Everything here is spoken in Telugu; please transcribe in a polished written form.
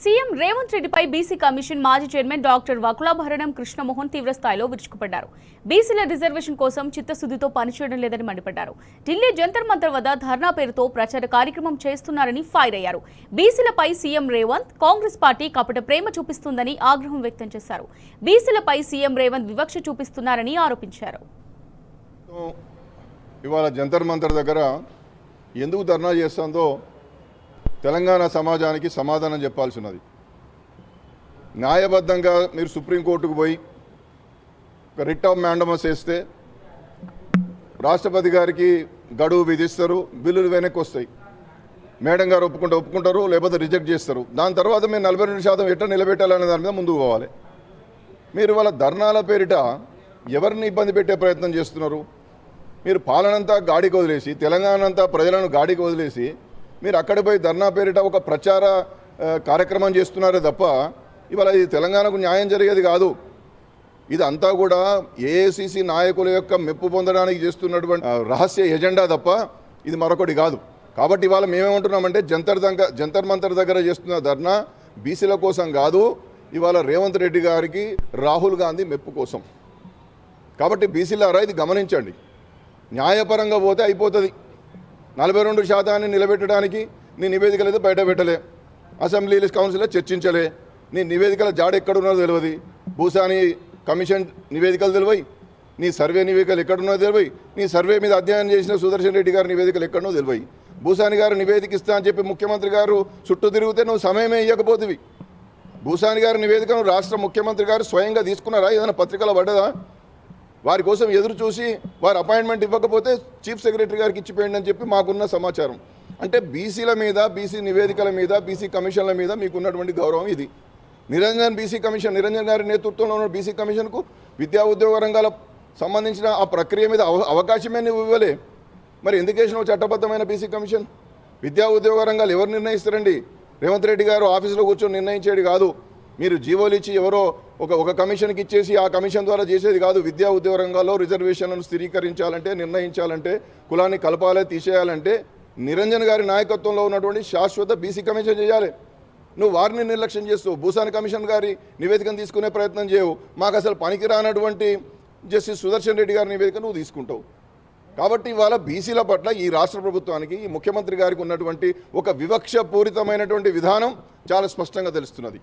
సీఎం రేవంత్ రెడ్డిపై బీసీ కమిషన్ మాజీ చైర్మన్ డాక్టర్ వకులాభరణం కృష్ణమోహన్ తీవ్రస్థాయిలో విరుచుకుపడ్డారు. బీసీల రిజర్వేషన్ కోసం చిత్తశుద్ధితో పనిచేయడం లేదని మండిపడ్డారు. ఢిల్లీ జంతర్ మంతర్ వద్ద ధర్నా పేరుతో ప్రచార కార్యక్రమం చేస్తున్నారని ఫైర్ అయ్యారు. బీసీలపై సీఎం రేవంత్ కాంగ్రెస్ పార్టీ కపట ప్రేమ చూపిస్తుందని ఆగ్రహం వ్యక్తం చేశారు. బీసీలపై సీఎం రేవంత్ వివక్ష చూపిస్తున్నారని ఆరోపించారు. ఇవాళ జంతర్ మంతర్ దగ్గర ఎందుకు ధర్నా చేస్తుందో తెలంగాణ సమాజానికి సమాధానం చెప్పాల్సి ఉన్నది. న్యాయబద్ధంగా మీరు సుప్రీంకోర్టుకు పోయి రిట్ ఆఫ్ మ్యాండమస్ వేస్తే రాష్ట్రపతి గారికి గడువు విధిస్తారు, బిల్లులు వెనక్కి వస్తాయి. మేడం గారు ఒప్పుకుంటారు, లేకపోతే రిజెక్ట్ చేస్తారు. దాని తర్వాత మీరు 42% ఎట్లా నిలబెట్టాలనే దాని మీద ముందుకు పోవాలి. మీరు వాళ్ళ ధర్నాల పేరిట ఎవరిని ఇబ్బంది పెట్టే ప్రయత్నం చేస్తున్నారు? మీరు పాలనంతా గాడికి వదిలేసి, తెలంగాణ అంతా ప్రజలను గాడికి వదిలేసి మీరు అక్కడ పోయి ధర్నా పేరిట ఒక ప్రచార కార్యక్రమం చేస్తున్నారే తప్ప ఇవాళ ఇది తెలంగాణకు న్యాయం జరిగేది కాదు. ఇది అంతా కూడా ఏఐసిసి నాయకుల యొక్క మెప్పు పొందడానికి చేస్తున్నటువంటి రహస్య ఎజెండా తప్ప ఇది మరొకటి కాదు. కాబట్టి ఇవాళ మేమేమంటున్నామంటే జంతర్ మంతర్ దగ్గర చేస్తున్న ధర్నా బీసీల కోసం కాదు, ఇవాళ రేవంత్ రెడ్డి గారికి రాహుల్ గాంధీ మెప్పు కోసం. కాబట్టి బీసీలారా ఇది గమనించండి. న్యాయపరంగా పోతే అయిపోతుంది. 42% నిలబెట్టడానికి నీ నివేదికలు అయితే బయట పెట్టలే, అసెంబ్లీ కౌన్సిల్లో చర్చించలే, నీ నివేదికల జాడ ఎక్కడున్నదో తెలియదు, భూసాని కమిషన్ నివేదికలు తెలివై, నీ సర్వే నివేదికలు ఎక్కడున్నదో తెలివై, నీ సర్వే మీద అధ్యయనం చేసిన సుదర్శన్ రెడ్డి గారి నివేదికలు ఎక్కడున్నో తెలివై, భూసాని గారు నివేదిక ఇస్తా అని చెప్పి ముఖ్యమంత్రి గారు చుట్టూ తిరిగితే నువ్వు సమయమే ఇవ్వకపోతివి. భూసాని గారి నివేదికను రాష్ట్ర ముఖ్యమంత్రి గారు స్వయంగా తీసుకున్నారా? ఏదైనా పత్రికలో పడ్డదా? వారి కోసం ఎదురు చూసి వారు అపాయింట్మెంట్ ఇవ్వకపోతే చీఫ్ సెక్రటరీ గారికి ఇచ్చిపోయింది అని చెప్పి మాకున్న సమాచారం. అంటే బీసీల మీద, బీసీ నివేదికల మీద, బీసీ కమిషన్ల మీద మీకున్నటువంటి గౌరవం ఇది. నిరంజన్ గారి నేతృత్వంలో ఉన్న బీసీ కమిషన్కు విద్యా ఉద్యోగ రంగాల సంబంధించిన ఆ ప్రక్రియ మీద అవకాశమే నువ్వు ఇవ్వలే. మరి ఎందుకు వేసినావు చట్టబద్ధమైన బీసీ కమిషన్? విద్యా ఉద్యోగ రంగాలు ఎవరు నిర్ణయిస్తారండి? రేవంత్ రెడ్డి గారు ఆఫీసులో కూర్చొని నిర్ణయించేది కాదు. మీరు జీవోలు ఇచ్చి ఎవరో ఒక కమిషన్కి ఇచ్చేసి ఆ కమిషన్ ద్వారా చేసేది కాదు. విద్యా ఉద్యోగ రంగాల్లో రిజర్వేషన్లను స్థిరీకరించాలంటే, నిర్ణయించాలంటే, కులాన్ని కలపాలి, తీసేయాలంటే నిరంజన్ గారి నాయకత్వంలో ఉన్నటువంటి శాశ్వత బీసీ కమిషన్ చేయాలి. నువ్వు వారిని నిర్లక్ష్యం చేస్తూ భూసాని కమిషన్ గారి నివేదికను తీసుకునే ప్రయత్నం చేయవు. మాకు అసలు పనికి రానటువంటి జస్టిస్ సుదర్శన్ రెడ్డి గారి నివేదిక నువ్వు తీసుకుంటావు. కాబట్టి ఇవాళ బీసీల పట్ల ఈ రాష్ట్ర ప్రభుత్వానికి, ఈ ముఖ్యమంత్రి గారికి ఉన్నటువంటి ఒక వివక్షపూరితమైనటువంటి విధానం చాలా స్పష్టంగా తెలుస్తున్నది.